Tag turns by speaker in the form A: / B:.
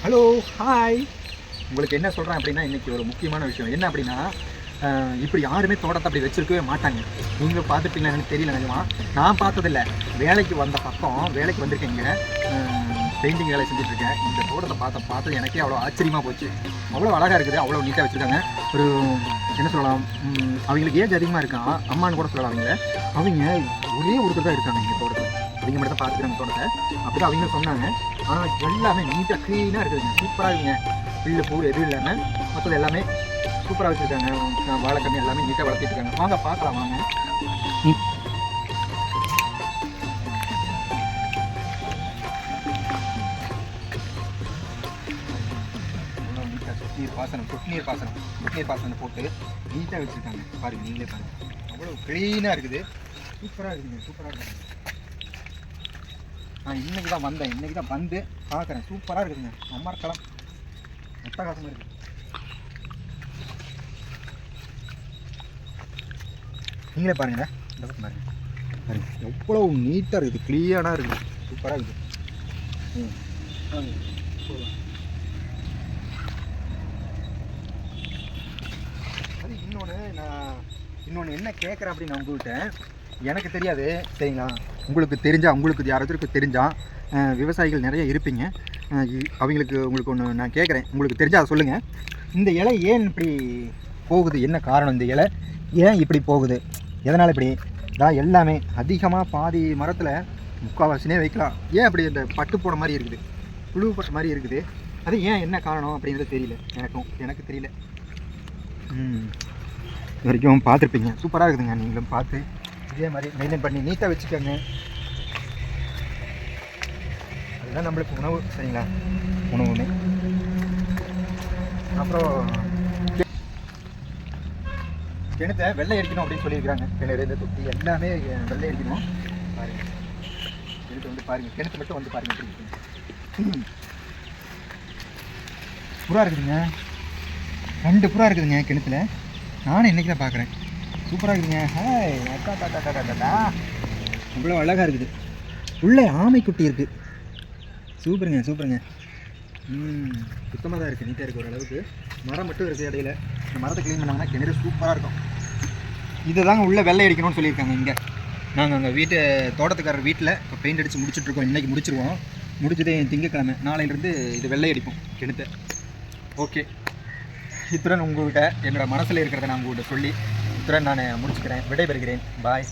A: Hello hi. உங்களுக்கு என்ன சொல்கிறேன் அப்படின்னா, இன்றைக்கி ஒரு முக்கியமான விஷயம் என்ன அப்படின்னா, இப்படி யாருமே தோட்டத்தை அப்படி வச்சுருக்கவே மாட்டாங்க. நீங்கள் பார்த்துருப்பீங்களா எனக்கு தெரியல. நிஜமா நான் பார்த்ததில்ல. வேலைக்கு வந்த பக்கம் வேலைக்கு வந்திருக்கேங்க. பெயிண்டிங் வேலை செஞ்சுட்ருக்கேன். இந்த தோட்டத்தை பார்த்து எனக்கே அவ்வளோ ஆச்சரியமாக போச்சு. அவ்வளோ அழகாக இருக்குது, அவ்வளோ நீட்டாக வச்சுருக்காங்க. ஒரு என்ன சொல்லலாம், அவங்களுக்கு ஏஜ் அதிகமாக இருக்கான், அம்மானு கூட சொல்லலாம். அவங்க ஒரே ஒருத்தர் தான் இருக்காங்க இங்கே தோட்டத்தில். அவங்க மட்டும் தான் பார்த்துக்கிறாங்க தோட்டத்தை. அப்படி தான் அவங்க சொன்னாங்க. ஆனால் எல்லாமே நீட்டாக க்ளீனாக இருக்குதுங்க, சூப்பராக இருக்குங்க. புல்லு பூ எதுவும் இல்லாமல் மற்றது எல்லாமே சூப்பராக வச்சுருக்காங்க. வாழைக்கண்ணு எல்லாமே நீட்டாக வளர்த்திட்டு இருக்காங்க. வாங்க பார்க்கலாம் வாங்க. சொட்டு நீர் பாசனம் போட்டு நீட்டாக வச்சுருக்காங்க. பாருங்கள், நீங்களே பாருங்கள், அவ்வளோ க்ளீனாக இருக்குது, சூப்பராக இருக்குதுங்க, சூப்பராக இருக்குது. நான் இன்றைக்கி தான் வந்தேன், இன்றைக்கி தான் வந்து பார்க்குறேன். சூப்பராக இருக்குதுங்க, அமர்க்கலாம், அட்டகாசமாக இருக்குது. நீங்களே பாருங்கள், இந்த பக்கம் பாருங்கள், பாருங்கள் எவ்வளோ நீட்டாக இருக்குது, க்ளீனாக இருக்குது, சூப்பராக இருக்குது. அது இன்னொன்று என்ன கேட்குறேன் அப்படின்னு உங்கள்கிட்ட, எனக்கு தெரியாது சரிங்களா. உங்களுக்கு தெரிஞ்சால், உங்களுக்கு யாராச்சும் தெரிஞ்சால், விவசாயிகள் நிறைய இருப்பீங்க, உங்களுக்கு ஒன்று நான் கேட்குறேன், உங்களுக்கு தெரிஞ்சால் அதை சொல்லுங்கள். இந்த இலை ஏன் இப்படி போகுது, என்ன காரணம், இந்த இலை ஏன் இப்படி போகுது, எதனால் இப்படி தான் எல்லாமே அதிகமாக பாதி மரத்தில் முக்கால்வாசினே வைக்கலாம், ஏன் அப்படி இந்த பட்டு போன மாதிரி இருக்குது, புழு பட்ட மாதிரி இருக்குது, அது ஏன் என்ன காரணம் அப்படிங்கிறது தெரியல, எனக்கு தெரியல. இது வரைக்கும் பார்த்துருப்பீங்க, சூப்பராக இருக்குதுங்க. நீங்களும் பார்த்து இதே மாதிரி மெயின்டைன் பண்ணி நீட்டாக வச்சுக்கோங்க. அதுதான் நம்மளுக்கு உணவு, சரிங்களா, உணவுமே. அப்புறம் கிணத்தை வெள்ளை அடிக்கணும் அப்படின்னு சொல்லியிருக்கிறாங்க. கிணறு, இந்த தொட்டி எல்லாமே வெள்ளை அடிக்கணும். பாருங்கள், கிணத்து வந்து பாருங்கள், கிணத்து மட்டும் வந்து பாருங்கள் எப்படி இருக்குங்க. புறா இருக்குதுங்க, 2 புறா இருக்குதுங்க கிணத்துல. நானும் இன்றைக்கி தான் பார்க்குறேன், சூப்பராக இருக்குதுங்க. ஹாய், அட்டா இவ்வளோ அழகாக இருக்குது. உள்ளே ஆமைக்குட்டி இருக்குது, சூப்பருங்க சூப்பருங்க. சுத்தமாக தான் இருக்குது, நீட்டாக இருக்குது ஓரளவுக்கு. மரம் மட்டும் இருக்குது இடையில. இந்த மரத்தை க்ளீன் பண்ணாங்கன்னா கிணறு சூப்பராக இருக்கும். இதை தாங்க உள்ளே வெள்ளை அடிக்கணும்னு சொல்லியிருக்காங்க. இங்கே நாங்கள் அங்கே தோட்டத்துக்காரர் வீட்டில் இப்போ பெயிண்ட் அடித்து முடிச்சுட்ருக்கோம். இன்றைக்கி முடிச்சிருவோம். முடிச்சதே திங்கக்கிழமை, நாளையிலேருந்து இது வெள்ளை அடிப்போம் கிணத்தை. ஓகே, இத்துடன் உங்கள்கிட்ட என்னோடய மனசில் இருக்கிறத நான் உங்கள்கிட்ட சொல்லி இத்துடன் நான் முடிச்சுக்கிறேன், விடைபெறுகிறேன். பாய்.